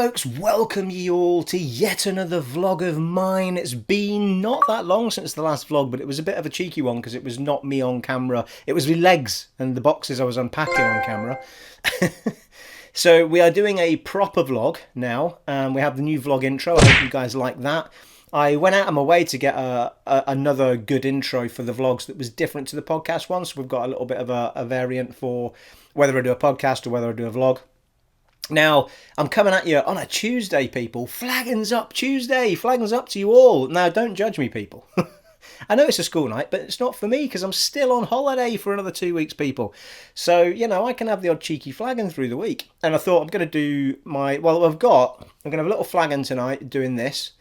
folks, welcome ye all to yet another vlog of mine. It's been not that long since the last vlog, but it was a bit of a cheeky one because it was not me on camera. It was my legs and the boxes I was unpacking on camera. So we are doing a proper vlog now, and we have the new vlog intro. I hope you guys like that. I went out of my way to get another good intro for the vlogs that was different to the podcast one, so we've got a little bit of a variant for whether I do a podcast or whether I do a vlog. Now, I'm coming at you on a Tuesday, people. Flaggins up Tuesday. Flaggins up to you all. Now, don't judge me, people. I know it's a school night, but it's not for me because I'm still on holiday for another 2 weeks, people. So, you know, I can have the odd cheeky flagging through the week. And I thought I'm going to do I'm going to have a little flagging tonight doing this.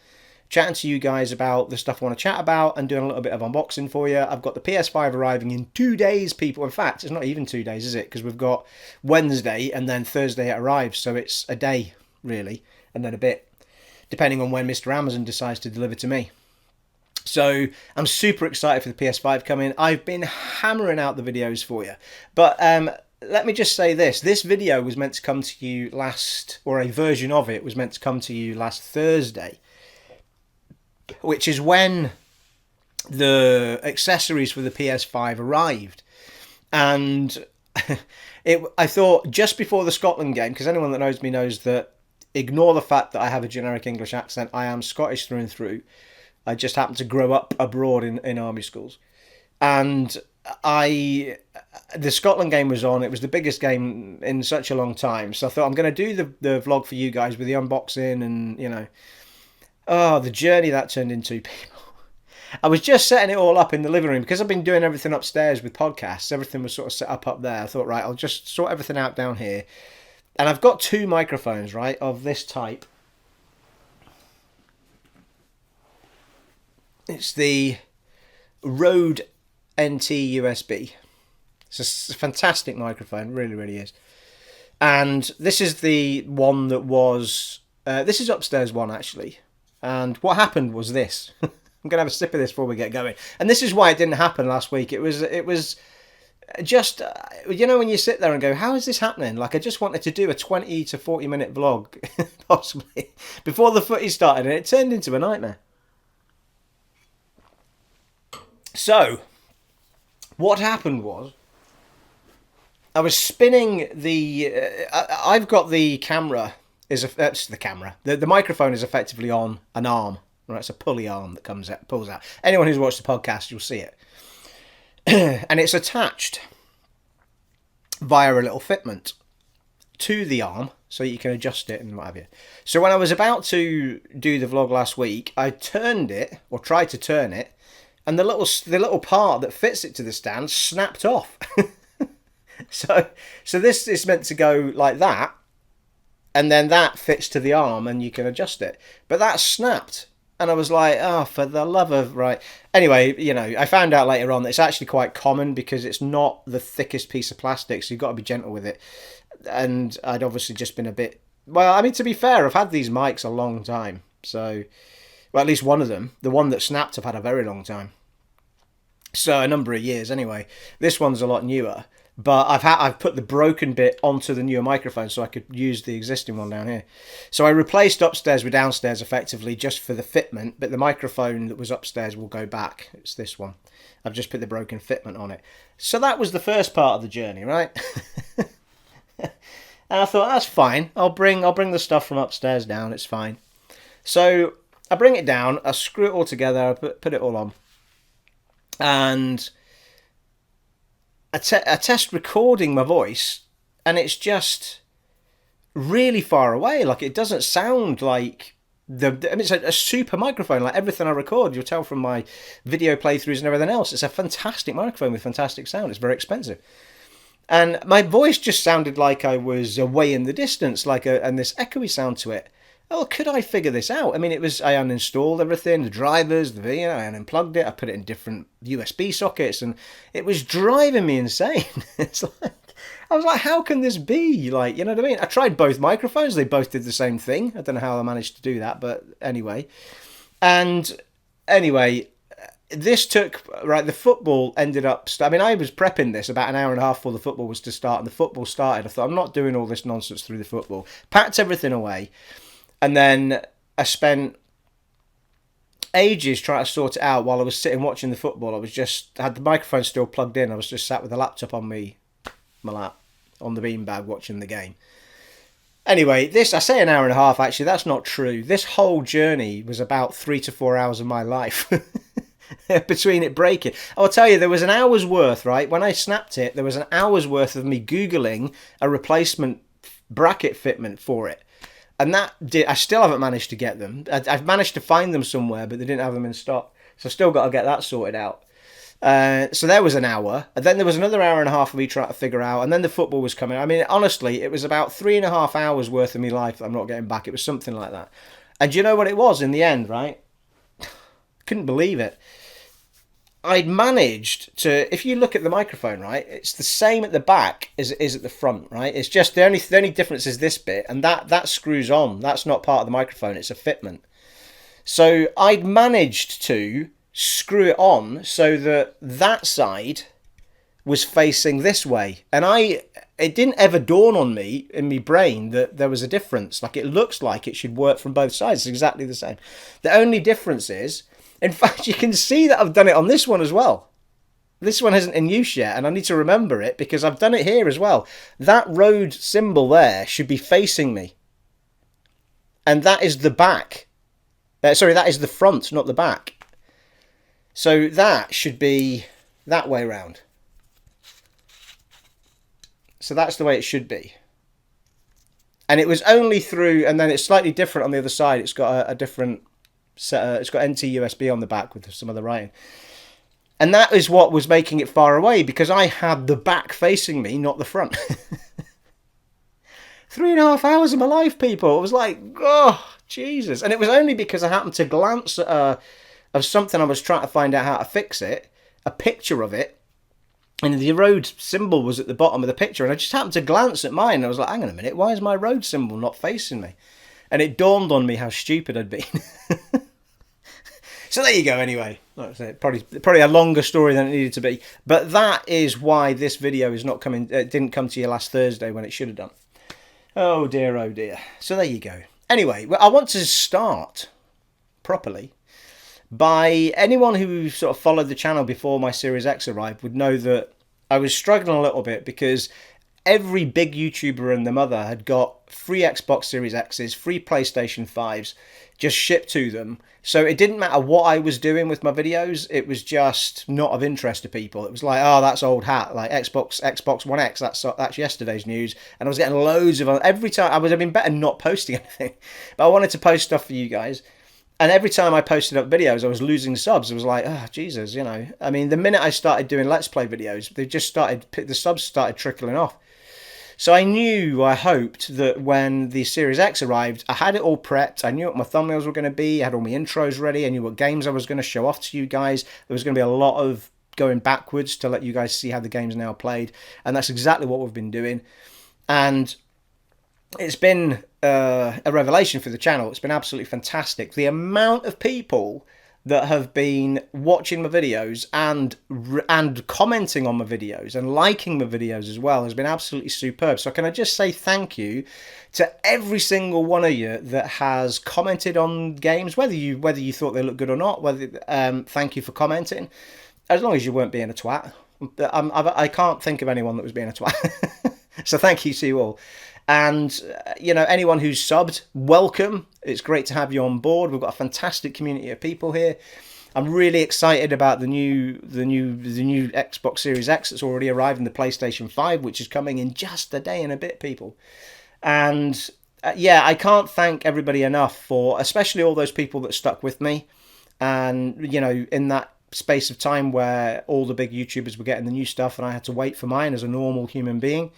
Chatting to you guys about the stuff I want to chat about and doing a little bit of unboxing for you. I've got the PS5 arriving in 2 days, people. In fact, it's not even 2 days, is it? Because we've got Wednesday and then Thursday it arrives. So it's a day, really, and then a bit, depending on when Mr. Amazon decides to deliver to me. So I'm super excited for the PS5 coming. I've been hammering out the videos for you. But let me just say this. This video was meant to come to you a version of it was meant to come to you last Thursday, which is when the accessories for the PS5 arrived. And I thought just before the Scotland game, because anyone that knows me knows that, ignore the fact that I have a generic English accent, I am Scottish through and through. I just happened to grow up abroad in army schools. And the Scotland game was on. It was the biggest game in such a long time. So I thought I'm going to do the vlog for you guys with the unboxing and, you know, oh, the journey that turned into, people. I was just setting it all up in the living room because I've been doing everything upstairs with podcasts. Everything was sort of set up there. I thought, right, I'll just sort everything out down here. And I've got two microphones, right, of this type. It's the Rode NT USB. It's a fantastic microphone, really, really is. And this is the one that was... this is upstairs one, actually. And what happened was this. I'm going to have a sip of this before we get going. And this is why it didn't happen last week. It was just, you know, when you sit there and go, how is this happening? Like, I just wanted to do a 20 to 40 minute vlog, possibly, before the footy started. And it turned into a nightmare. So, what happened was, I was spinning I've got the camera... That's the camera. The microphone is effectively on an arm. Right, it's a pulley arm that pulls out. Anyone who's watched the podcast, you'll see it. And it's attached via a little fitment to the arm, so you can adjust it and what have you. So when I was about to do the vlog last week, I turned it, or tried to turn it, and the little part that fits it to the stand snapped off. So this is meant to go like that. And then that fits to the arm and you can adjust it. But that snapped. And I was like, oh, for the love of... Right. Anyway, you know, I found out later on that it's actually quite common because it's not the thickest piece of plastic. So you've got to be gentle with it. And I'd obviously just been a bit... Well, I mean, to be fair, I've had these mics a long time. So, well, at least one of them. The one that snapped I've had a very long time. So a number of years anyway. This one's a lot newer. But I've put the broken bit onto the newer microphone so I could use the existing one down here. So I replaced upstairs with downstairs effectively just for the fitment, but the microphone that was upstairs will go back. It's this one. I've just put the broken fitment on it. So that was the first part of the journey, right? And I thought, that's fine. I'll bring the stuff from upstairs down. It's fine. So I bring it down. I screw it all together. I put it all on. And... I test recording my voice, and it's just really far away. Like, it doesnn't sound like it's a super microphone. Like, everything I record, you'll tell from my video playthroughs and everything else, it's a fantastic microphone with fantastic sound. It's very expensive. And my voice just sounded like I was away in the distance, and this echoey sound to it. Oh, could I figure this out? I mean, I uninstalled everything, the drivers, I unplugged it, I put it in different USB sockets, and it was driving me insane. It's like, I was like, how can this be? Like, you know what I mean? I tried both microphones, they both did the same thing. I don't know how I managed to do that, but anyway. And anyway, this took, right, the football ended up, I mean, I was prepping this about an hour and a half before the football was to start, and the football started. I thought, I'm not doing all this nonsense through the football. Packed everything away. And then I spent ages trying to sort it out while I was sitting watching the football. I was just had the microphone still plugged in. I was just sat with the laptop on my lap on the beanbag watching the game. Anyway, this, I say an hour and a half, actually, that's not true. This whole journey was about 3 to 4 hours of my life between it breaking. I'll tell you, there was an hour's worth, right? When I snapped it, there was an hour's worth of me Googling a replacement bracket fitment for it. And I still haven't managed to get them. I've managed to find them somewhere, but they didn't have them in stock. So I've still got to get that sorted out. So there was an hour, and then there was another hour and a half of me trying to figure out, and then the football was coming. I mean, honestly, it was about 3.5 hours worth of my life that I'm not getting back. It was something like that. And do you know what it was in the end, right? Couldn't believe it. I'd managed to, if you look at the microphone, right, it's the same at the back as it is at the front, right? It's just the only difference is this bit, and that screws on. That's not part of the microphone, it's a fitment. So I'd managed to screw it on so that side was facing this way, and it didn't ever dawn on me in my brain that there was a difference. Like, it looks like it should work from both sides. It's exactly the same. The only difference is, in fact, you can see that I've done it on this one as well. This one isn't in use yet, and I need to remember it because I've done it here as well. That road symbol there should be facing me, and that is the back. Sorry, that is the front, not the back. So that should be that way round. So that's the way it should be. And it was only through, and then it's slightly different on the other side. It's got a different set. It's got NT USB on the back with some of the writing. And that is what was making it far away, because I had the back facing me, not the front. 3.5 hours of my life, people. It was like, oh, Jesus. And it was only because I happened to glance at of something I was trying to find out how to fix it, a picture of it, and the road symbol was at the bottom of the picture, and I just happened to glance at mine, and I was like, hang on a minute, why is my road symbol not facing me? And it dawned on me how stupid I'd been. So there you go, anyway. Like I said, probably a longer story than it needed to be, but that is why this video is not coming. It didn't come to you last Thursday when it should have done. Oh dear, oh dear. So there you go. Anyway, I want to start properly by anyone who sort of followed the channel before my Series X arrived would know that I was struggling a little bit because every big YouTuber and their mother had got free Xbox Series X's, free PlayStation 5s just shipped to them. So it didn't matter what I was doing with my videos, it was just not of interest to people. It was like, oh, that's old hat, like Xbox One X, that's yesterday's news. And I was getting loads of, every time, I've been better not posting anything, but I wanted to post stuff for you guys. And every time I posted up videos, I was losing subs. It was like, oh, Jesus, you know. I mean, the minute I started doing Let's Play videos, the subs started trickling off. So I hoped that when the Series X arrived, I had it all prepped. I knew what my thumbnails were going to be. I had all my intros ready. I knew what games I was going to show off to you guys. There was going to be a lot of going backwards to let you guys see how the game's now played. And that's exactly what we've been doing. And it's been a revelation for the channel. It's been absolutely fantastic. The amount of people that have been watching my videos and commenting on my videos and liking my videos as well has been absolutely superb. So can I just say thank you to every single one of you that has commented on games, whether you thought they looked good or not. Thank you for commenting, as long as you weren't being a twat. I can't think of anyone that was being a twat. So thank you to you all. And, you know, anyone who's subbed, welcome. It's great to have you on board. We've got a fantastic community of people here. I'm really excited about the new Xbox Series X that's already arrived, and the PlayStation 5, which is coming in just a day and a bit, people. And, yeah, I can't thank everybody enough for, especially all those people that stuck with me. And, you know, in that space of time where all the big YouTubers were getting the new stuff and I had to wait for mine as a normal human being.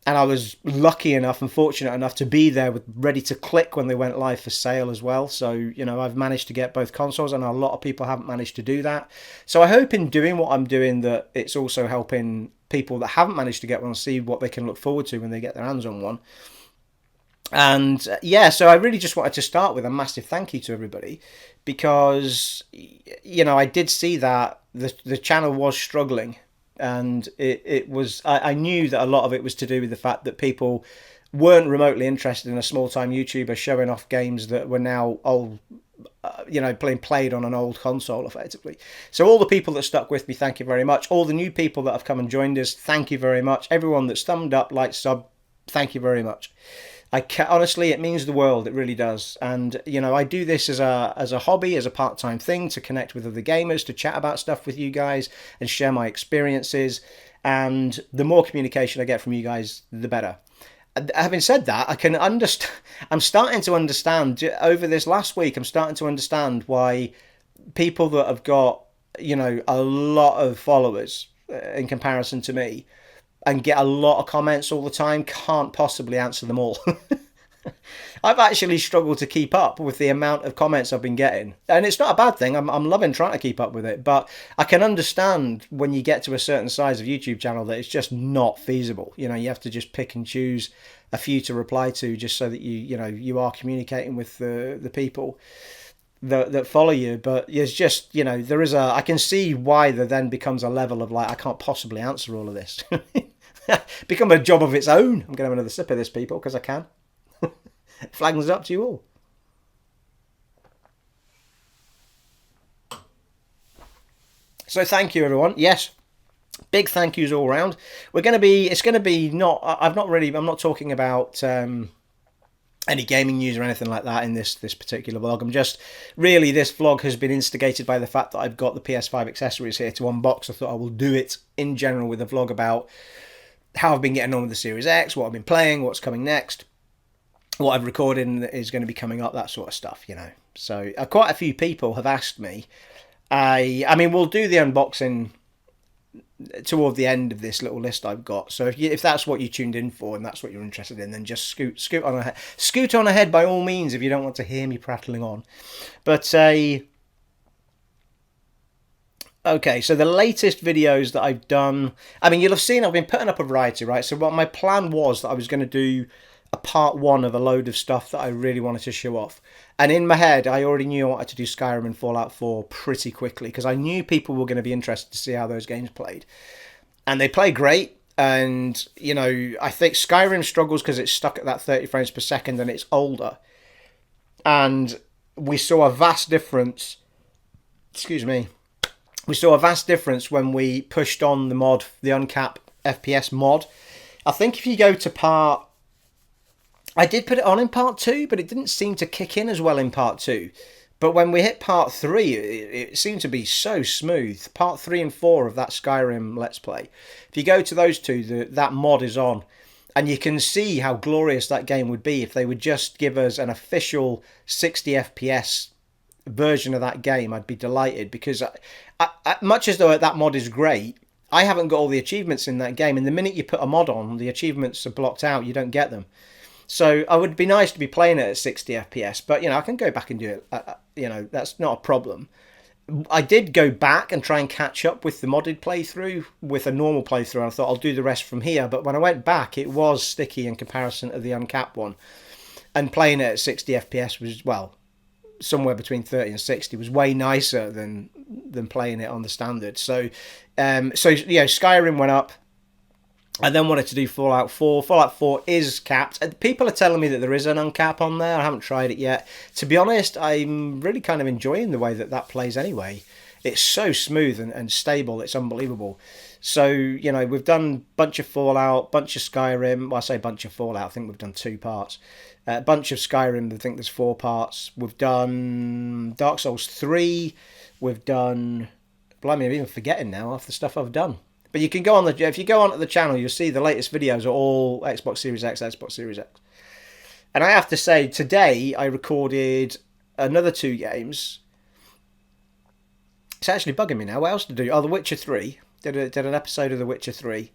And I was lucky enough and fortunate enough to be there ready to click when they went live for sale as well. So, you know, I've managed to get both consoles, and a lot of people haven't managed to do that. So I hope in doing what I'm doing that it's also helping people that haven't managed to get one see what they can look forward to when they get their hands on one. And yeah, so I really just wanted to start with a massive thank you to everybody, because, you know, I did see that the channel was struggling. And it was, I knew that a lot of it was to do with the fact that people weren't remotely interested in a small-time YouTuber showing off games that were now old, being played on an old console, effectively. So all the people that stuck with me, thank you very much. All the new people that have come and joined us, thank you very much. Everyone that's thumbed up, liked, sub, thank you very much. Honestly, it means the world. It really does. And I do this as a hobby, as a part-time thing, to connect with other gamers, to chat about stuff with you guys, and share my experiences. And the more communication I get from you guys, the better. Having said that, I can understand. I'm starting to understand over this last week. I'm starting to understand why people that have got a lot of followers in comparison to me and get a lot of comments all the time can't possibly answer them all. I've actually struggled to keep up with the amount of comments I've been getting. And it's not a bad thing. I'm loving trying to keep up with it. But I can understand when you get to a certain size of YouTube channel that it's just not feasible. You have to just pick and choose a few to reply to just so that you are communicating with the people that follow you. But it's just, I can see why there then becomes a level of like, I can't possibly answer all of this. Become a job of its own. I'm going to have another sip of this, people, because I can. Flags up to you all. So thank you, everyone. Yes, big thank yous all around. I'm not talking about any gaming news or anything like that in this particular vlog. This vlog has been instigated by the fact that I've got the PS5 accessories here to unbox. I thought I will do it in general with a vlog about how I've been getting on with the Series X, what I've been playing, what's coming next, what I've recorded and is going to be coming up, that sort of stuff, So quite a few people have asked me. I mean, we'll do the unboxing toward the end of this little list I've got. So if that's what you tuned in for and that's what you're interested in, then just scoot on ahead by all means if you don't want to hear me prattling on. But okay, so the latest videos that I've done, I mean, you'll have seen I've been putting up a variety, right? So what my plan was that I was going to do a part one of a load of stuff that I really wanted to show off. And in my head, I already knew I wanted to do Skyrim and Fallout 4 pretty quickly because I knew people were going to be interested to see how those games played. And they play great. And, I think Skyrim struggles because it's stuck at that 30 frames per second and it's older. And we saw a vast difference. Excuse me. We saw a vast difference when we pushed on the mod, the Uncap FPS mod. I think if you go to I did put it on in part 2, but it didn't seem to kick in as well in part 2. But when we hit part 3, it seemed to be so smooth. Part 3 and 4 of that Skyrim Let's Play. If you go to those two, that mod is on. And you can see how glorious that game would be if they would just give us an official 60 FPS version of that game. I'd be delighted because much as though that mod is great, I haven't got all the achievements in that game. And the minute you put a mod on, the achievements are blocked out. You don't get them. So it would be nice to be playing it at 60 FPS, but I can go back and do it. That's not a problem. I did go back and try and catch up with the modded playthrough with a normal playthrough. And I thought I'll do the rest from here, but when I went back, it was sticky in comparison to the uncapped one. And playing it at 60 FPS was, well, somewhere between 30 and 60 was way nicer than playing it on the standard. So Skyrim went up. I then wanted to do Fallout 4. Fallout 4 is capped. People are telling me that there is an uncap on there. I haven't tried it yet. To be honest, I'm really kind of enjoying the way that plays anyway. It's so smooth and stable. It's unbelievable. So, we've done a bunch of Fallout, bunch of Skyrim. Well, I say bunch of Fallout. I think we've done 2 parts. A bunch of Skyrim. I think there's 4 parts. We've done Dark Souls 3. We've done... Blimey, I'm even forgetting now half the stuff I've done. But you can go on if you go onto the channel, you'll see the latest videos are all Xbox Series X, Xbox Series X. And I have to say, today I recorded another 2 games. It's actually bugging me now. What else to do? Oh, The Witcher 3. Did an episode of The Witcher 3.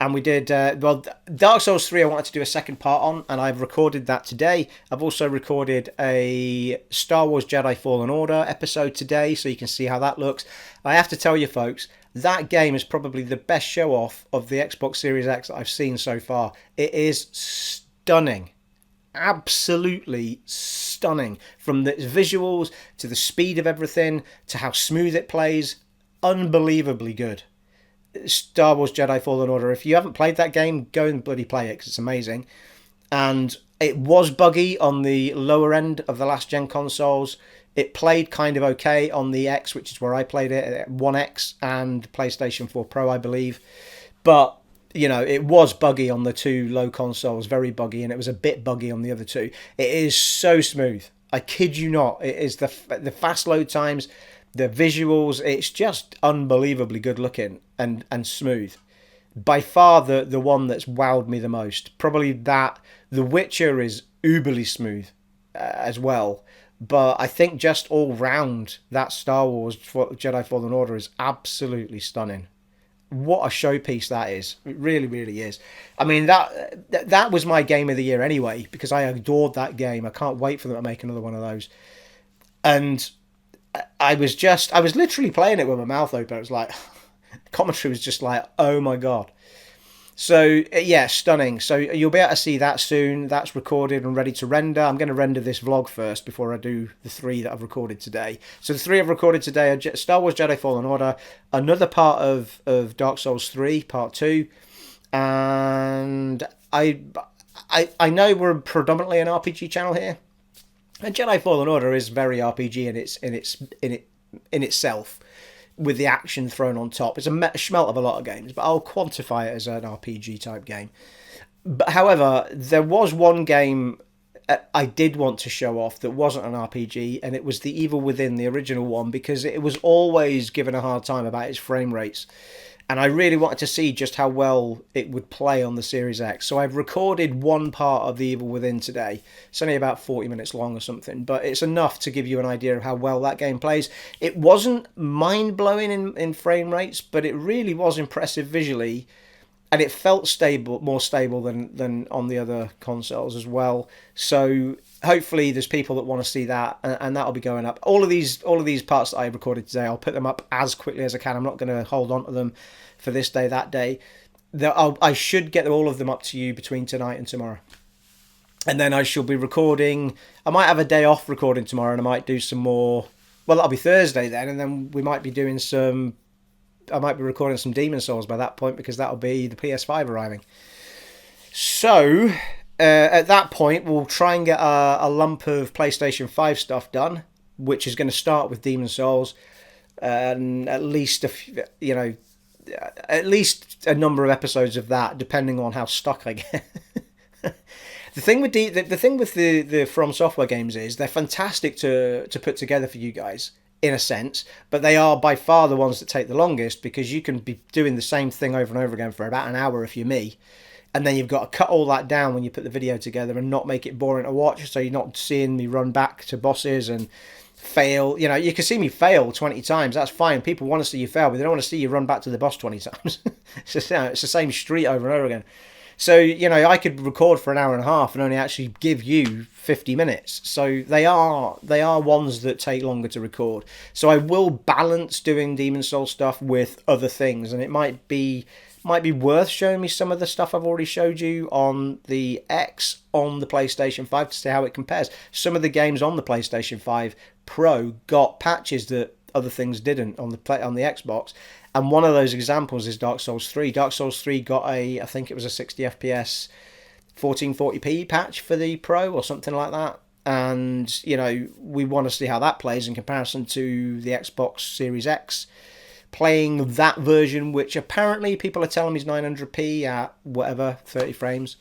And we did, Dark Souls 3 I wanted to do a second part on, and I've recorded that today. I've also recorded a Star Wars Jedi Fallen Order episode today, so you can see how that looks. I have to tell you, folks, that game is probably the best show-off of the Xbox Series X that I've seen so far. It is stunning. Absolutely stunning. From the visuals, to the speed of everything, to how smooth it plays. Unbelievably good. Star Wars Jedi Fallen Order. If you haven't played that game, go and bloody play it because it's amazing. and it was buggy on the lower end of the last gen consoles. It played kind of okay on the X, which is where I played it, at One X and PlayStation 4 Pro, I believe. But it was buggy on the two low consoles, very buggy, and it was a bit buggy on the other two. It is so smooth. I kid you not. It is the fast load times, the visuals. It's just unbelievably good looking and smooth. By far the one that's wowed me the most. Probably that. The Witcher is uberly smooth as well. But I think just all round, that Star Wars Jedi Fallen Order is absolutely stunning. What a showpiece that is. It really, really is. I mean, that was my game of the year anyway, because I adored that game. I can't wait for them to make another one of those. And I was literally playing it with my mouth open. It was like, commentary was just like, oh my God. So, yeah, stunning. So you'll be able to see that soon. That's recorded and ready to render. I'm going to render this vlog first before I do the 3 that I've recorded today. So the 3 I've recorded today are Star Wars Jedi Fallen Order, another part of Dark Souls 3, Part 2, and I know we're predominantly an RPG channel here, and Jedi Fallen Order is very RPG in itself, with the action thrown on top. It's a schmelt of a lot of games, but I'll quantify it as an RPG type game. But however, there was one game I did want to show off that wasn't an RPG, and it was The Evil Within, the original one, because it was always given a hard time about its frame rates. And I really wanted to see just how well it would play on the Series X. So I've recorded one part of The Evil Within today. It's only about 40 minutes long or something, but it's enough to give you an idea of how well that game plays. It wasn't mind-blowing in frame rates, but it really was impressive visually. And it felt more stable than on the other consoles as well. So hopefully there's people that want to see that, and that'll be going up. All of these parts that I recorded today, I'll put them up as quickly as I can. I'm not going to hold on to them for this day, that day. I should get all of them up to you between tonight and tomorrow. And then I shall be recording. I might have a day off recording tomorrow, and I might do some more. Well, that'll be Thursday then, and then we might be doing some. I might be recording some Demon Souls by that point, because that'll be the PS5 arriving. So, at that point, we'll try and get a lump of PlayStation 5 stuff done, which is going to start with Demon Souls, and at least at least a number of episodes of that, depending on how stuck I get. The thing with the From Software games is they're fantastic to put together for you guys, in a sense, but they are by far the ones that take the longest, because you can be doing the same thing over and over again for about an hour if you're me, and then you've got to cut all that down when you put the video together and not make it boring to watch, so you're not seeing me run back to bosses and fail. You can see me fail 20 times, that's fine. People want to see you fail, but they don't want to see you run back to the boss 20 times. It's the same street over and over again. So, I could record for an hour and a half and only actually give you 50 minutes. So they are ones that take longer to record. So I will balance doing Demon Souls stuff with other things, and it might be worth showing me some of the stuff I've already showed you on the X on the PlayStation 5 to see how it compares. Some of the games on the PlayStation 5 Pro got patches that other things didn't on the Xbox. And one of those examples is Dark Souls 3. Dark Souls 3 got I think it was a 60 FPS 1440p patch for the Pro or something like that. And, we want to see how that plays in comparison to the Xbox Series X. Playing that version, which apparently people are telling me is 900p at whatever, 30 frames.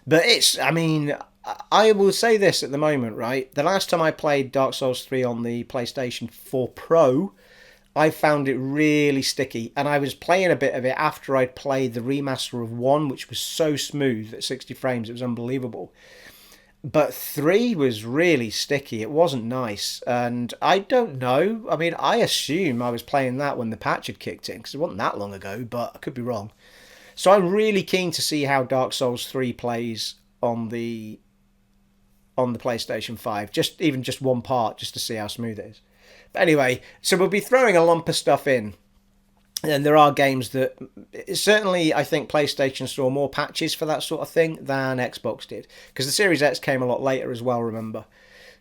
But I will say this at the moment, right? The last time I played Dark Souls 3 on the PlayStation 4 Pro, I found it really sticky, and I was playing a bit of it after I'd played the remaster of 1, which was so smooth at 60 frames, it was unbelievable. But 3 was really sticky, it wasn't nice, and I don't know, I assume I was playing that when the patch had kicked in, because it wasn't that long ago, but I could be wrong. So I'm really keen to see how Dark Souls 3 plays on the PlayStation 5, just one part, just to see how smooth it is. But anyway, so we'll be throwing a lump of stuff in. And there are games that, certainly I think PlayStation saw more patches for that sort of thing than Xbox did. Because the Series X came a lot later as well, remember.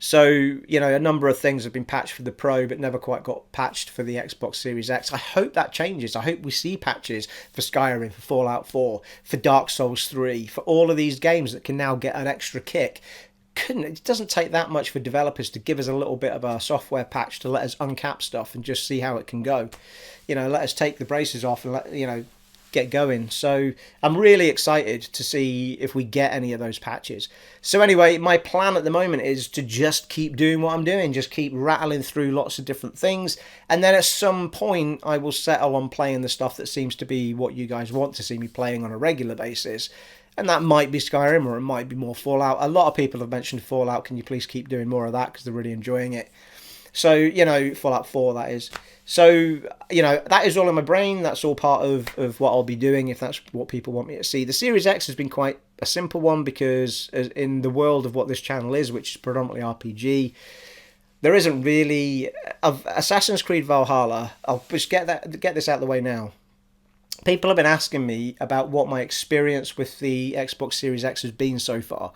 So, you know, a number of things have been patched for the Pro, but never quite got patched for the Xbox Series X. I hope that changes. I hope we see patches for Skyrim, for Fallout 4, for Dark Souls 3, for all of these games that can now get an extra kick. It doesn't take that much for developers to give us a little bit of a software patch to let us uncap stuff and just see how it can go. You know, let us take the braces off and get going. So I'm really excited to see if we get any of those patches. So anyway, my plan at the moment is to just keep doing what I'm doing, just keep rattling through lots of different things, and then at some point I will settle on playing the stuff that seems to be what you guys want to see me playing on a regular basis. And that might be Skyrim, or it might be more Fallout. A lot of people have mentioned Fallout. Can you please keep doing more of that, because they're really enjoying it. So, you know, Fallout 4, that is. So, you know, that is all in my brain. That's all part of what I'll be doing, if that's what people want me to see. The Series X has been quite a simple one, because in the world of what this channel is, which is predominantly RPG, there isn't really... Of Assassin's Creed Valhalla, I'll just get this out of the way now. People have been asking me about what my experience with the Xbox Series X has been so far.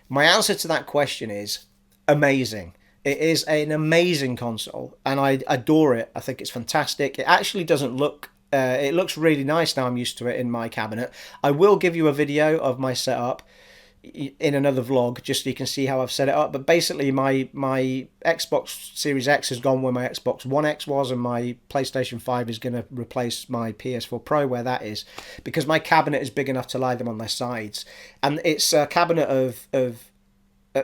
My answer to that question is amazing. It is an amazing console, and I adore it. I think it's fantastic. It actually doesn't look... it looks really nice now I'm used to it in my cabinet. I will give you a video of my setup in another vlog, just so you can see how I've set it up. But basically, my Xbox Series X has gone where my Xbox One X was, and my PlayStation 5 is going to replace my PS4 Pro where that is, because my cabinet is big enough to lie them on their sides. And it's a cabinet of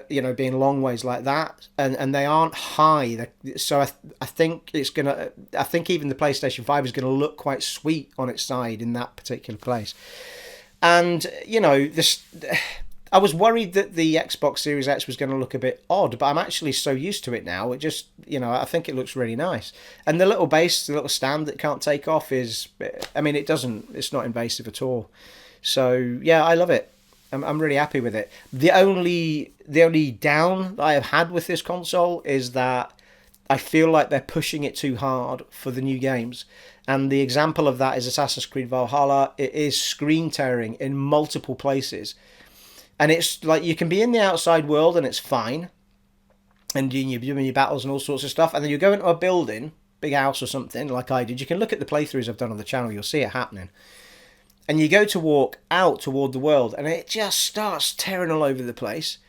you know, being long ways like that, and they aren't high. So I think it's gonna... I think even the PlayStation 5 is going to look quite sweet on its side in that particular place. And, you know, this... I was worried that the Xbox Series X was going to look a bit odd, but I'm actually so used to it now. It just, you know, I think it looks really nice. And the little base, the little stand that can't take off is... I mean, it's not invasive at all. So, yeah, I love it. I'm really happy with it. The only down that I have had with this console is that I feel like they're pushing it too hard for the new games. And the example of that is Assassin's Creed Valhalla. It is screen tearing in multiple places. And it's like, you can be in the outside world and it's fine, and you're doing your battles and all sorts of stuff, and then you go into a building, big house or something, like I did. You can look at the playthroughs I've done on the channel, you'll see it happening. And you go to walk out toward the world, and it just starts tearing all over the place.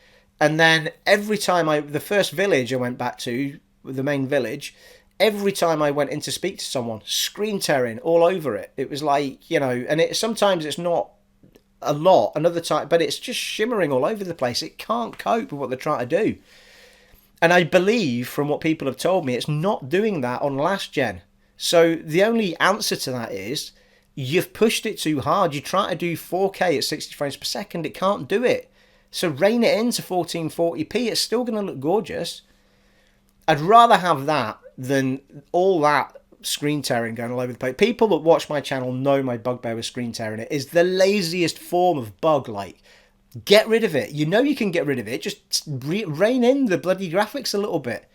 And then every time the first village I went back to, the main village, every time I went in to speak to someone, screen tearing all over it. It was like, you know, and sometimes it's not a lot, another time, but it's just shimmering all over the place. It can't cope with what they're trying to do. And I believe, from what people have told me, it's not doing that on last gen. So the only answer to that is, you've pushed it too hard. You try to do 4K at 60 frames per second, it can't do it. So rein it into 1440p, it's still going to look gorgeous. I'd rather have that than all that screen tearing going all over the place. People that watch my channel know my bugbear with screen tearing. It is the laziest form of bug. Like, get rid of it. You know you can get rid of it. Just rein in the bloody graphics a little bit.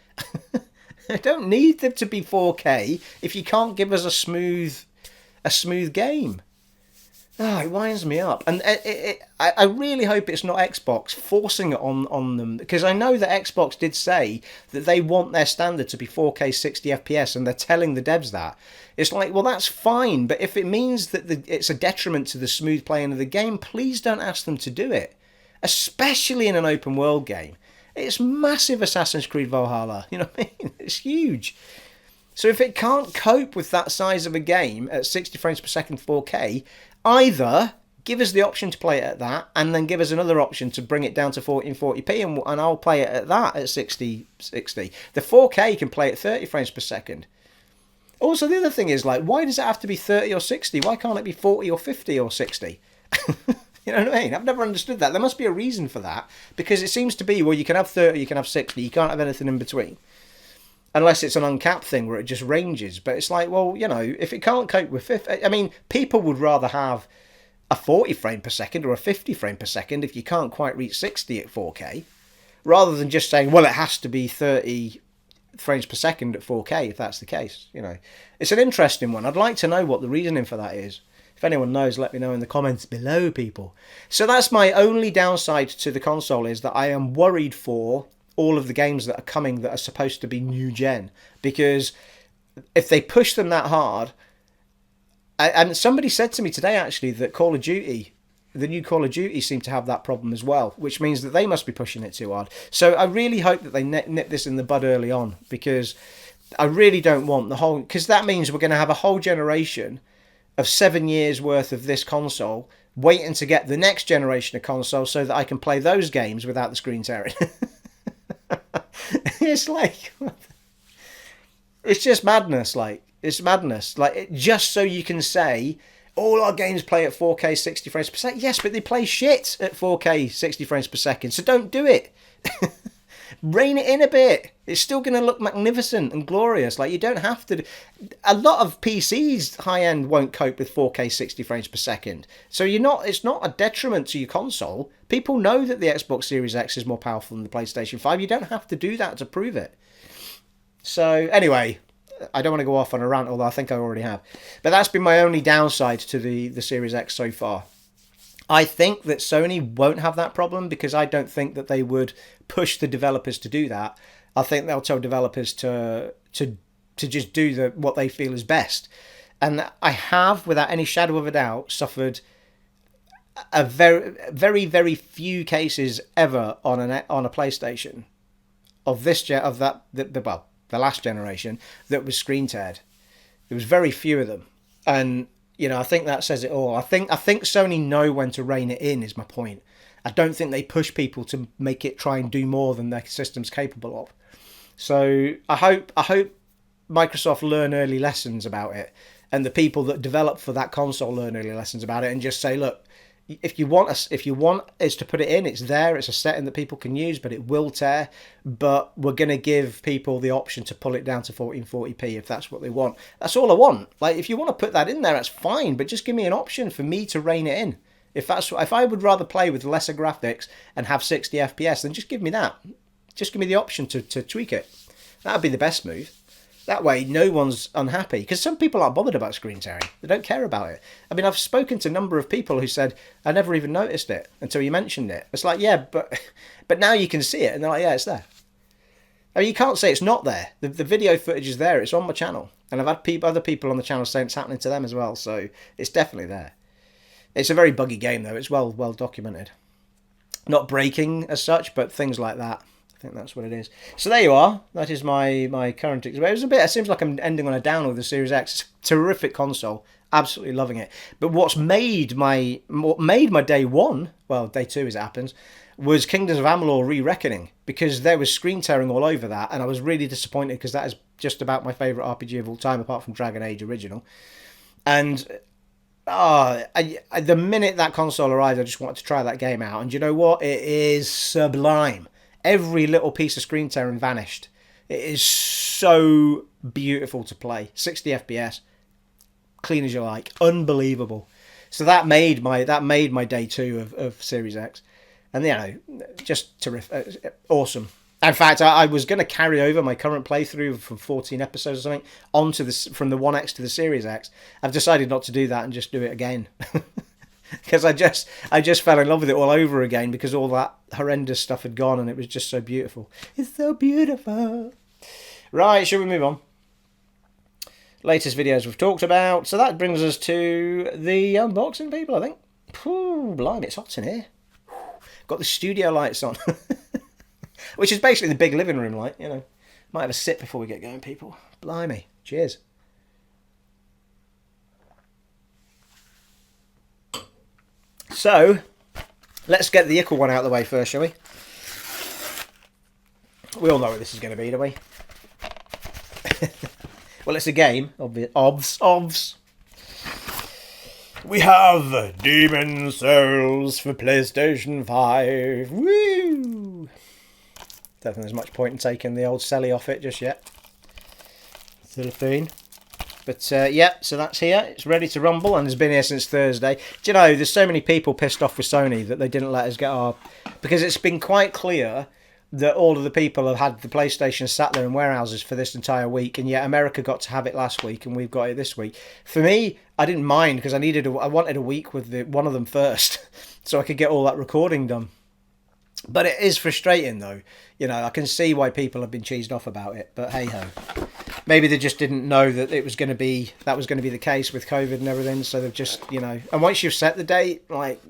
I don't need them to be 4K if you can't give us a smooth game. Oh, it winds me up. And I really hope it's not Xbox forcing it on them, because I know that Xbox did say that they want their standard to be 4K 60 FPS, and they're telling the devs that. It's like, well, that's fine, but if it means that it's a detriment to the smooth playing of the game, please don't ask them to do it. Especially in an open world game. It's massive, Assassin's Creed Valhalla. You know what I mean? It's huge. So if it can't cope with that size of a game at 60 frames per second 4K, either give us the option to play it at that, and then give us another option to bring it down to 1440p, and I'll play it at that at 60. The 4K can play at 30 frames per second. Also, the other thing is, like, why does it have to be 30 or 60? Why can't it be 40 or 50 or 60? You know what I mean? I've never understood that. There must be a reason for that, because it seems to be, well, you can have 30, you can have 60, you can't have anything in between. Unless it's an uncapped thing where it just ranges. But it's like, well, you know, if it can't cope with 50... I mean, people would rather have a 40 frame per second or a 50 frame per second if you can't quite reach 60 at 4K, rather than just saying, well, it has to be 30 frames per second at 4K if that's the case. You know, it's an interesting one. I'd like to know what the reasoning for that is. If anyone knows, let me know in the comments below, people. So that's my only downside to the console, is that I am worried for all of the games that are coming that are supposed to be new gen, because if they push them that hard, and somebody said to me today actually that Call of Duty, the new Call of Duty, seem to have that problem as well, which means that they must be pushing it too hard. So I really hope that they nip this in the bud early on, because I really don't want the whole, because that means we're going to have a whole generation of 7 years worth of this console waiting to get the next generation of consoles so that I can play those games without the screen tearing. It's like, it's just madness. Like, it's madness. Like, just so you can say all our games play at 4K 60 frames per second. Yes, but they play shit at 4K 60 frames per second, so don't do it. Rein it in a bit. It's still going to look magnificent and glorious. Like, you don't have to. A lot of PCs high end won't cope with 4K 60 frames per second. So it's not a detriment to your console. People know that the Xbox Series X is more powerful than the PlayStation 5. You don't have to do that to prove it. So anyway, I don't want to go off on a rant, although I think I already have. But that's been my only downside to the Series X so far. I think that Sony won't have that problem, because I don't think that they would push the developers to do that. I think they'll tell developers to just do what they feel is best. And I have, without any shadow of a doubt, suffered a very, very, very few cases ever on a PlayStation the last generation that was screen teared. There was very few of them, and I think that says it all. I think Sony know when to rein it in, is my point. I don't think they push people to make it try and do more than their system's capable of. So I hope Microsoft learn early lessons about it, and the people that develop for that console learn early lessons about it, and just say, look, if you want us to put it in, it's there. It's a setting that people can use, but it will tear. But we're going to give people the option to pull it down to 1440p if that's what they want. That's all I want. Like, if you want to put that in there, that's fine. But just give me an option for me to rein it in. If I would rather play with lesser graphics and have 60 FPS, then just give me that. Just give me the option to tweak it. That would be the best move. That way, no one's unhappy. Because some people aren't bothered about screen tearing. They don't care about it. I mean, I've spoken to a number of people who said, I never even noticed it until you mentioned it. It's like, yeah, but now you can see it. And they're like, yeah, it's there. I mean, you can't say it's not there. The video footage is there. It's on my channel. And I've had other people on the channel saying it's happening to them as well. So it's definitely there. It's a very buggy game, though. It's well documented. Not breaking as such, but things like that. I think that's what it is. So there you are. That is my current experience. It seems like I'm ending on a downer with the Series X. It's a terrific console. Absolutely loving it. But what made my day one, well, day two as it happens, was Kingdoms of Amalur Re-Reckoning, because there was screen tearing all over that, and I was really disappointed, because that is just about my favourite RPG of all time, apart from Dragon Age Original. And the minute that console arrived, I just wanted to try that game out. And you know what? It is sublime. Every little piece of screen tearing vanished. It is so beautiful to play. 60 FPS, clean as you like, unbelievable. So that made my day two of Series X, and just terrific, awesome. In fact, I was going to carry over my current playthrough from 14 episodes or something onto from the 1X to the Series X. I've decided not to do that and just do it again. Because I just fell in love with it all over again, because all that horrendous stuff had gone, and it was just so beautiful. It's so beautiful. Right, shall we move on? Latest videos we've talked about. So that brings us to the unboxing, people, I think. Ooh, blimey, it's hot in here. Got the studio lights on. Which is basically the big living room light, Might have a sip before we get going, people. Blimey. Cheers. So, let's get the ickle one out of the way first, shall we? We all know what this is going to be, don't we? Well, it's a game. Obvs. We have Demon Souls for PlayStation 5. Woo! Don't think there's much point in taking the old celly off it just yet. Still a fiend. But yeah, so that's here. It's ready to rumble, and it's been here since Thursday. Do you know, there's so many people pissed off with Sony that they didn't let us get our... Because it's been quite clear that all of the people have had the PlayStation sat there in warehouses for this entire week, and yet America got to have it last week, and we've got it this week. For me, I didn't mind, because I wanted a week with one of them first, so I could get all that recording done. But it is frustrating though. You know, I can see why people have been cheesed off about it, but hey ho. Maybe they just didn't know that it was going to be, that was going to be the case with COVID and everything, so they've just, you know, and once you've set the date, like,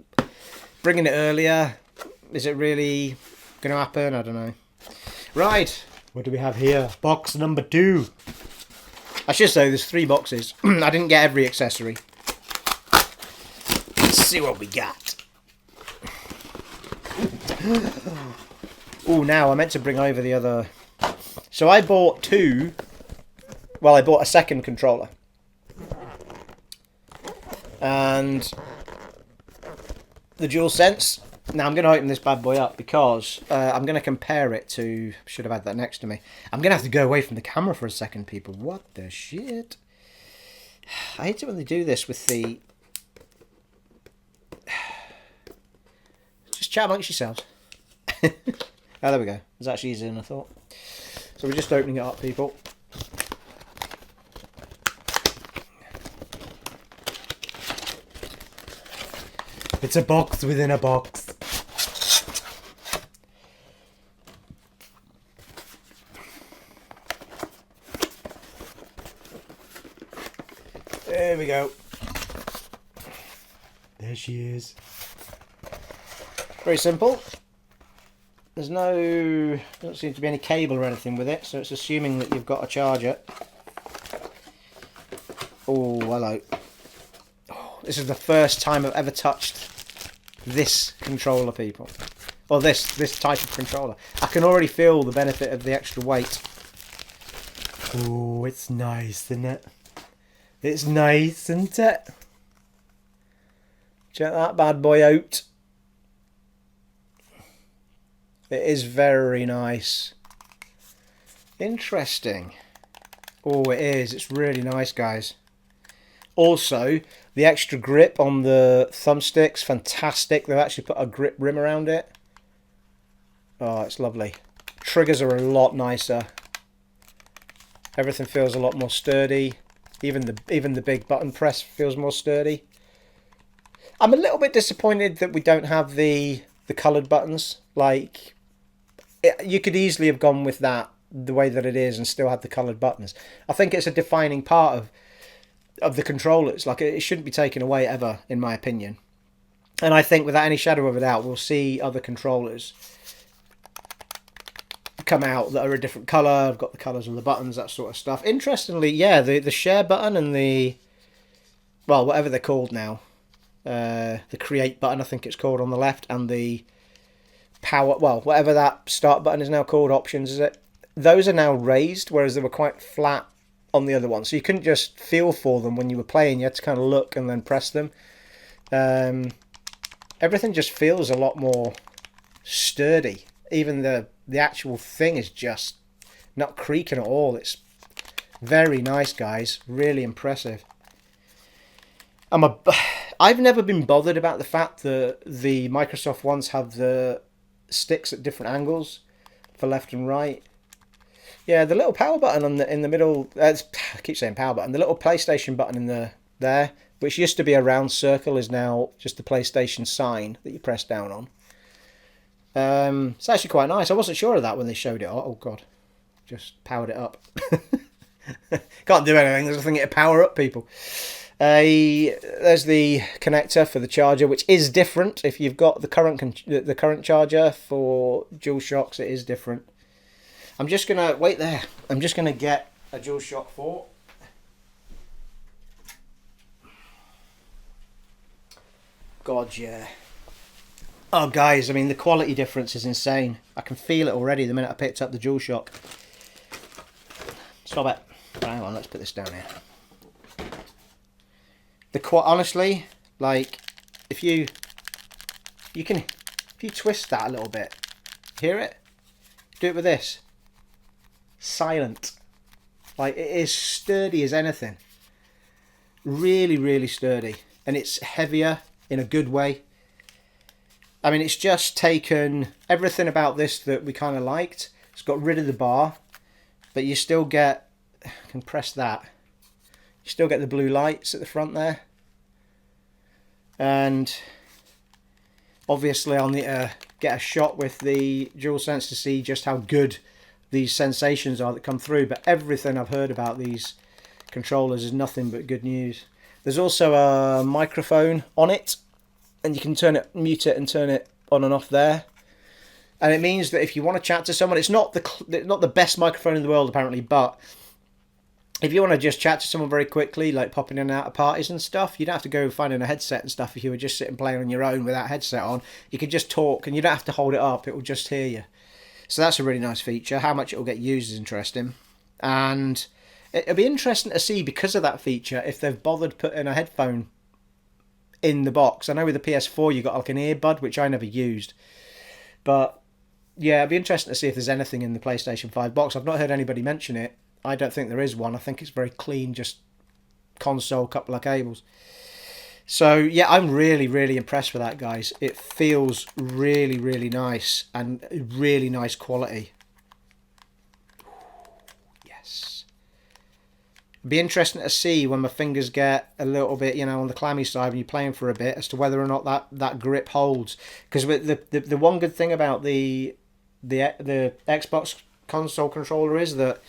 bringing it earlier, is it really going to happen? I don't know. Right, what do we have here? Box number 2. I should say there's 3 boxes. I didn't get every accessory. Let's see what we got. Oh, now I meant to bring over the other. So I bought 2. Well, I bought a second controller. And the DualSense. Now I'm going to open this bad boy up because I'm going to compare it to... Should have had that next to me. I'm going to have to go away from the camera for a second, people. What the shit? I hate it when they do this with the... Just chat amongst yourselves. Oh, there we go. It's actually easier than I thought. So we're just opening it up, people. It's a box within a box. There we go. There she is. Very simple. There's no, doesn't seem to be any cable or anything with it, so it's assuming that you've got a charger. Oh, hello. Oh, this is the first time I've ever touched this controller, people. Or this type of controller. I can already feel the benefit of the extra weight. Oh, it's nice, isn't it? It's nice, isn't it? Check that bad boy out. It is very nice. Interesting. Oh, it is. It's really nice, guys. Also, the extra grip on the thumbsticks, fantastic. They've actually put a grip rim around it. Oh, it's lovely. Triggers are a lot nicer. Everything feels a lot more sturdy. Even the big button press feels more sturdy. I'm a little bit disappointed that we don't have the coloured buttons. Like, you could easily have gone with that the way that it is and still had the coloured buttons. I think it's a defining part of the controllers. Like, it shouldn't be taken away ever, in my opinion. And I think without any shadow of a doubt, we'll see other controllers come out that are a different colour. I've got the colours of the buttons, that sort of stuff. Interestingly, yeah, the share button and the, well, whatever they're called now, the create button, I think it's called, on the left, and the power, well, whatever that start button is now called, options, is it? Those are now raised, whereas they were quite flat on the other one. So you couldn't just feel for them when you were playing. You had to kind of look and then press them. Everything just feels a lot more sturdy. Even the actual thing is just not creaking at all. It's very nice, guys. Really impressive. I've never been bothered about the fact that the Microsoft ones have the sticks at different angles for left and right. Yeah, the little power button in the middle. I keep saying power button. The little PlayStation button in there, which used to be a round circle, is now just the PlayStation sign that you press down on. It's actually quite nice. I wasn't sure of that when they showed it. Oh god, just powered it up. Can't do anything. There's nothing to power up, people. There's the connector for the charger, which is different. If you've got the current charger for DualShocks, it is different. I'm just gonna wait there. I'm just gonna get a DualShock 4. God, yeah. Oh, guys, I mean, the quality difference is insane. I can feel it already the minute I picked up the DualShock. Stop it. Hang on, let's put this down here. Honestly, like, if you twist that a little bit, hear it? Do it with this. Silent. Like, it is sturdy as anything. Really, really sturdy. And it's heavier in a good way. I mean, it's just taken everything about this that we kind of liked. It's got rid of the bar, but you still get, I can press that. You still get the blue lights at the front there. And obviously I'll need to get a shot with the DualSense to see just how good these sensations are that come through. But everything I've heard about these controllers is nothing but good news. There's also a microphone on it, and you can mute it and turn it on and off there. And it means that if you want to chat to someone, it's not the best microphone in the world apparently, but if you want to just chat to someone very quickly, like popping in and out of parties and stuff, you don't have to go finding a headset and stuff. If you were just sitting playing on your own without a headset on, you can just talk and you don't have to hold it up. It will just hear you. So that's a really nice feature. How much it will get used is interesting. And it'll be interesting to see, because of that feature, if they've bothered putting a headphone in the box. I know with the PS4 you got like an earbud, which I never used. But yeah, it'd be interesting to see if there's anything in the PlayStation 5 box. I've not heard anybody mention it. I don't think there is one. I think it's very clean, just console, couple of cables. So yeah, I'm really, really impressed with that, guys. It feels really, really nice and really nice quality. Yes. It'd be interesting to see when my fingers get a little bit, you know, on the clammy side when you're playing for a bit, as to whether or not that grip holds. Because the one good thing about the Xbox console controller is that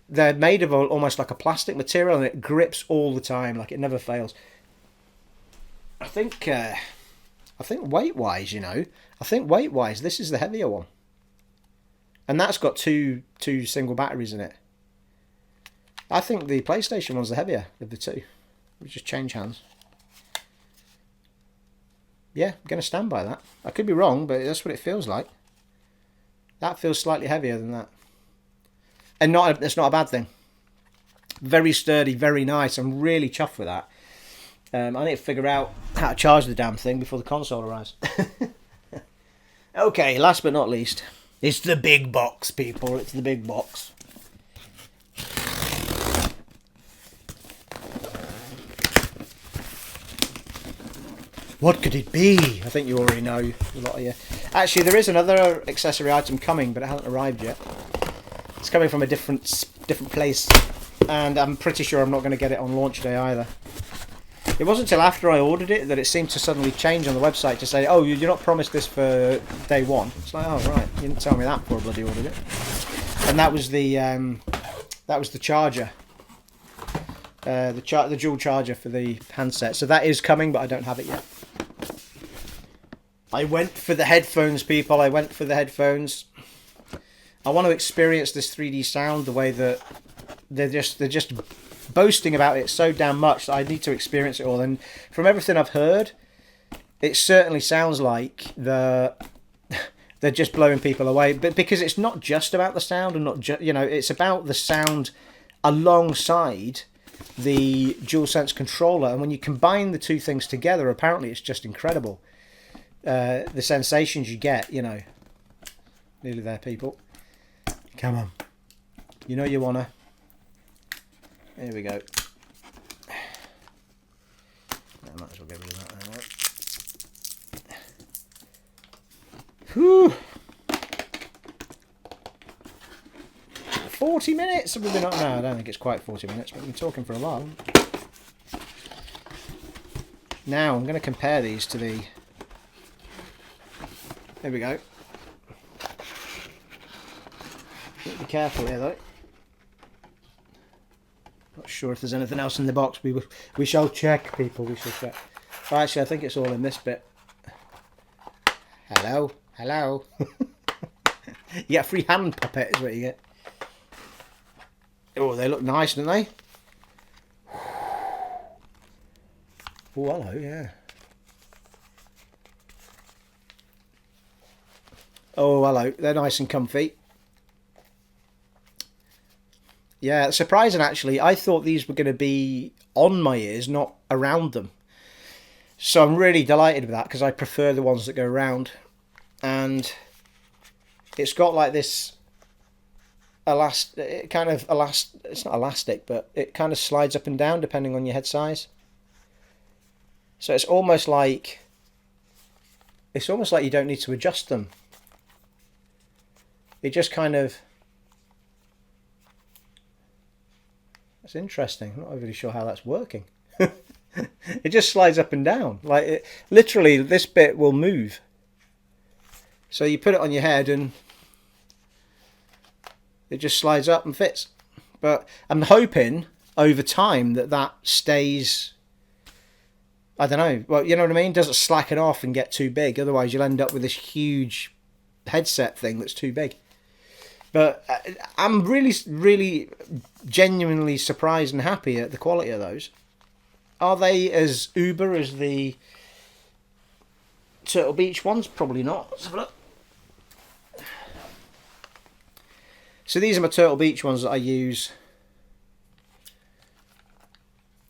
they're made of almost like a plastic material, and it grips all the time, like it never fails. I think weight-wise, this is the heavier one, and that's got two single batteries in it. I think the PlayStation one's the heavier of the two. We just change hands. Yeah, I'm going to stand by that. I could be wrong, but that's what it feels like. That feels slightly heavier than that. And it's not a bad thing. Very sturdy, very nice. I'm really chuffed with that. I need to figure out how to charge the damn thing before the console arrives. Okay, last but not least, it's the big box, people. It's the big box. What could it be? I think you already know, a lot of you. Actually, there is another accessory item coming, but it hasn't arrived yet. It's coming from a different place, and I'm pretty sure I'm not going to get it on launch day either. It wasn't until after I ordered it that it seemed to suddenly change on the website to say, oh, you're not promised this for day one. It's like, oh, right, you didn't tell me that before I bloody ordered it. And that was the charger. The dual charger for the handset. So that is coming, but I don't have it yet. I went for the headphones, people. I went for the headphones. I want to experience this 3D sound the way that they're just boasting about it so damn much that I need to experience it all. And from everything I've heard, it certainly sounds like they're just blowing people away. But because it's not just about the sound, and not just, you know, it's about the sound alongside the DualSense controller. And when you combine the two things together, apparently it's just incredible. The sensations you get, you know. Nearly there, people. Come on. You know you wanna. Here we go. I might as well get rid of that. Whew. 40 minutes? Have we been on? No, I don't think it's quite 40 minutes, but we've been talking for a while. Now I'm going to compare these to the... There we go. Be careful here though. Not sure if there's anything else in the box. We shall check, people. We shall check. Oh, actually, I think it's all in this bit. Hello, hello. You get a free hand puppet, is what you get. Oh, they look nice, don't they? Oh, hello, yeah. Oh, hello. They're nice and comfy. Yeah, surprising actually. I thought these were going to be on my ears, not around them. So I'm really delighted with that, because I prefer the ones that go around. And it's got like this it's not elastic, but it kind of slides up and down depending on your head size. So it's almost like you don't need to adjust them. It just kind of... That's interesting. I'm not really sure how that's working. It just slides up and down. Like, literally, this bit will move. So you put it on your head and it just slides up and fits. But I'm hoping over time that stays, I don't know, well, you know what I mean? Doesn't slacken off and get too big. Otherwise you'll end up with this huge headset thing that's too big. But I'm really, really genuinely surprised and happy at the quality of those. Are they as uber as the Turtle Beach ones? Probably not. Let's have a look. So these are my Turtle Beach ones that I use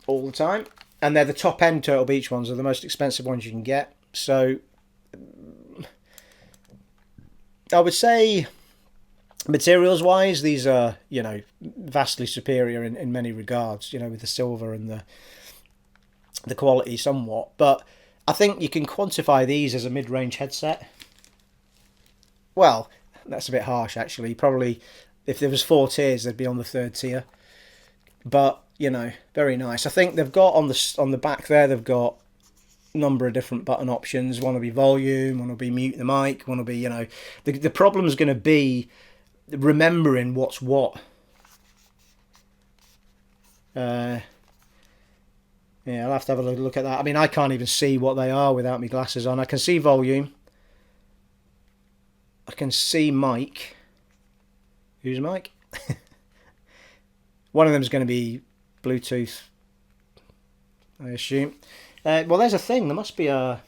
all the time. And they're the top end Turtle Beach ones. They're the most expensive ones you can get. So I would say materials wise, these are, you know, vastly superior in many regards, you know, with the silver and the quality somewhat. But I think you can quantify these as a mid-range headset. Well, that's a bit harsh actually. Probably if there was 4 tiers, they'd be on the 3rd tier. But, you know, very nice. I think they've got on the back there, they've got a number of different button options. One will be volume, one will be mute the mic, one will be, you know, the problem is going to be remembering what's what. Yeah, I'll have to have a look at that. I mean, I can't even see what they are without my glasses on. I can see volume. I can see mic. Who's mic? One of them is going to be Bluetooth, I assume. Well, there's a thing. There must be a...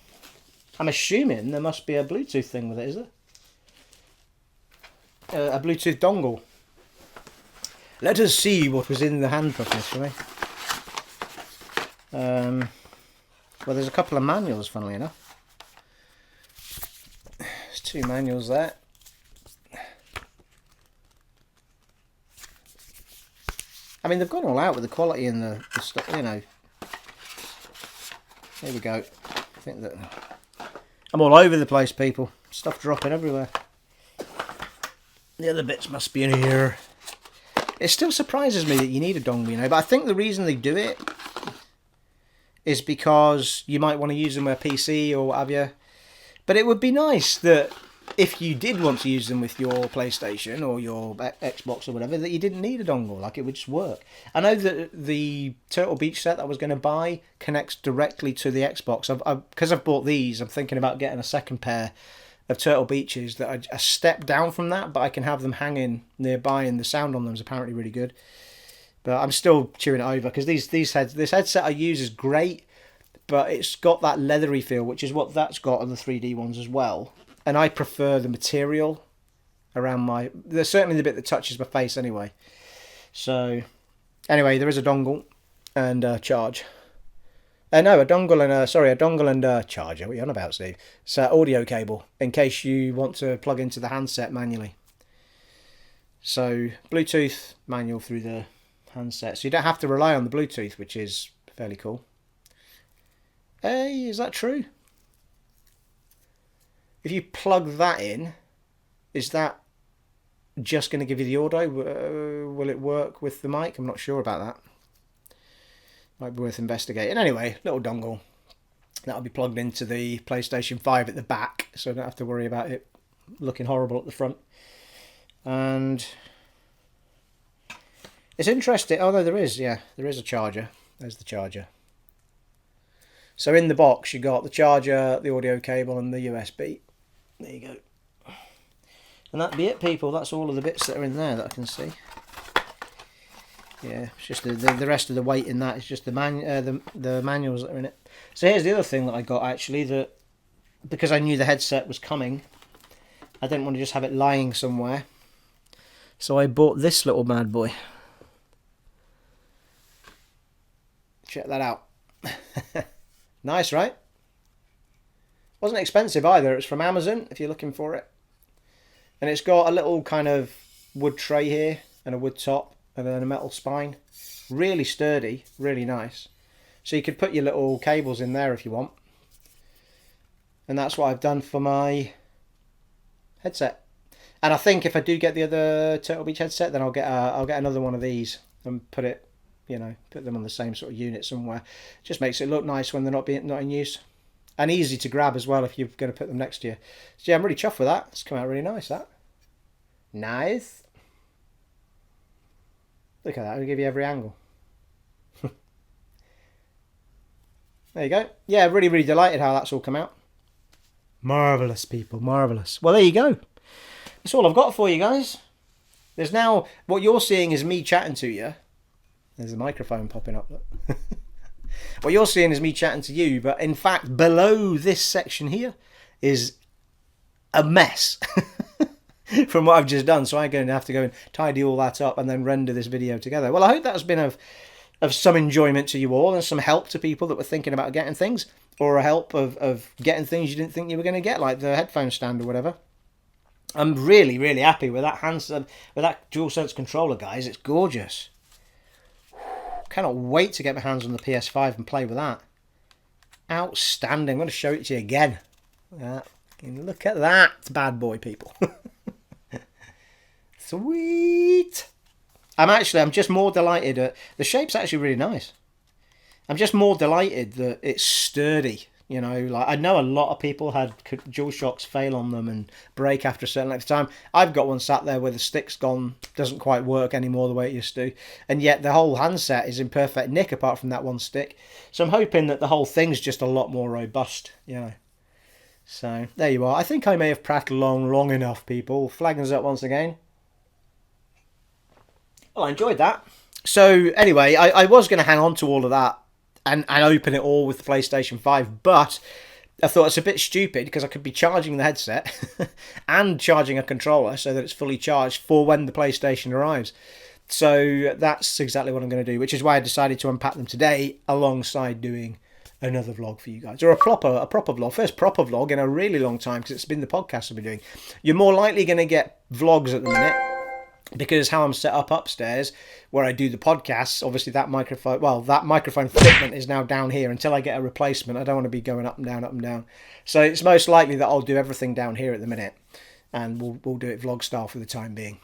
I'm assuming there must be a Bluetooth thing with it, is there? A Bluetooth dongle. Let us see what was in the handbook yesterday. Well, there's a couple of manuals, funnily enough. There's 2 manuals there. I mean, they've gone all out with the quality and the stuff, you know. There we go. I think that I'm all over the place, people. Stuff dropping everywhere. The other bits must be in here. It still surprises me that you need a dongle, you know, but I think the reason they do it is because you might want to use them with a PC or what have you. But it would be nice that if you did want to use them with your PlayStation or your Xbox or whatever, that you didn't need a dongle, like it would just work. I know that the Turtle Beach set that I was going to buy connects directly to the Xbox. Because I've bought these, I'm thinking about getting a second pair of Turtle Beaches that are a step down from that, but I can have them hanging nearby, and the sound on them is apparently really good. But I'm still chewing it over because this headset I use is great, but it's got that leathery feel, which is what that's got on the 3D ones as well. And I prefer the material around there's certainly the bit that touches my face anyway. So, anyway, there is a dongle and a charge. No, a dongle and a charger. What are you on about, Steve? It's an audio cable in case you want to plug into the handset manually. So, Bluetooth manual through the handset. So you don't have to rely on the Bluetooth, which is fairly cool. Hey, is that true? If you plug that in, is that just going to give you the audio? Will it work with the mic? I'm not sure about that. Might be worth investigating. Anyway, little dongle. That'll be plugged into the PlayStation 5 at the back, so I don't have to worry about it looking horrible at the front. And it's interesting. Oh, no, there is. Yeah, there is a charger. There's the charger. So in the box, you got the charger, the audio cable, and the USB. There you go. And that'd be it, people. That's all of the bits that are in there that I can see. Yeah, it's just the rest of the weight in that is just the manuals that are in it. So here's the other thing that I got, actually, that because I knew the headset was coming, I didn't want to just have it lying somewhere. So I bought this little bad boy. Check that out. Nice, right? Wasn't expensive either. It was from Amazon, if you're looking for it. And it's got a little kind of wood tray here and a wood top and then a metal spine. Really sturdy, really nice. So you could put your little cables in there if you want. And that's what I've done for my headset. And I think if I do get the other Turtle Beach headset, then I'll get another one of these and put it, you know, put them on the same sort of unit somewhere. Just makes it look nice when they're not in use. And easy to grab as well if you're going to put them next to you. So yeah, I'm really chuffed with that. It's come out really nice, that. Nice. Look at that, I'll give you every angle. There you go. Yeah, really, really delighted how that's all come out. Marvellous, people, marvellous. Well, there you go. That's all I've got for you guys. There's now, what you're seeing is me chatting to you. There's a microphone popping up. Look. What you're seeing is me chatting to you, but in fact, below this section here is a mess from what I've just done. So I'm going to have to go and tidy all that up and then render this video together. Well, I hope that's been of some enjoyment to you all and some help to people that were thinking about getting things, or a help of getting things you didn't think you were going to get, like the headphone stand or whatever. I'm really, really happy with that with that DualSense controller, guys. It's gorgeous. Cannot wait to get my hands on the PS5 and play with that. Outstanding. I'm going to show it to you again. Look at that bad boy, people. Sweet. I'm just more delighted. The shape's actually really nice. I'm just more delighted that it's sturdy. You know, like I know a lot of people had DualShocks fail on them and break after a certain length of time. I've got one sat there where the stick's gone, doesn't quite work anymore the way it used to, and yet the whole handset is in perfect nick apart from that one stick. So I'm hoping that the whole thing's just a lot more robust, you know. So there you are. I think I may have prattled along long enough, people. Flagging us up once again. Well, I enjoyed that. So anyway, I was going to hang on to all of that and open it all with the PlayStation 5, but I thought it's a bit stupid because I could be charging the headset and charging a controller so that it's fully charged for when the PlayStation arrives. So that's exactly what I'm going to do, which is why I decided to unpack them today alongside doing another vlog for you guys, or a proper vlog. First proper vlog in a really long time, because it's been the podcast I've been doing. You're more likely going to get vlogs at the minute, because how I'm set up upstairs where I do the podcasts, obviously that microphone fitment is now down here. Until I get a replacement, I don't want to be going up and down, up and down. So it's most likely that I'll do everything down here at the minute, and we'll do it vlog style for the time being.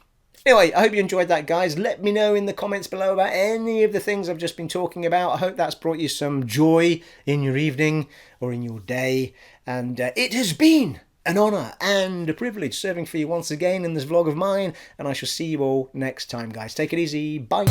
Anyway, I hope you enjoyed that, guys. Let me know in the comments below about any of the things I've just been talking about. I hope that's brought you some joy in your evening or in your day. And it has been an honour and a privilege serving for you once again in this vlog of mine. And I shall see you all next time, guys. Take it easy. Bye.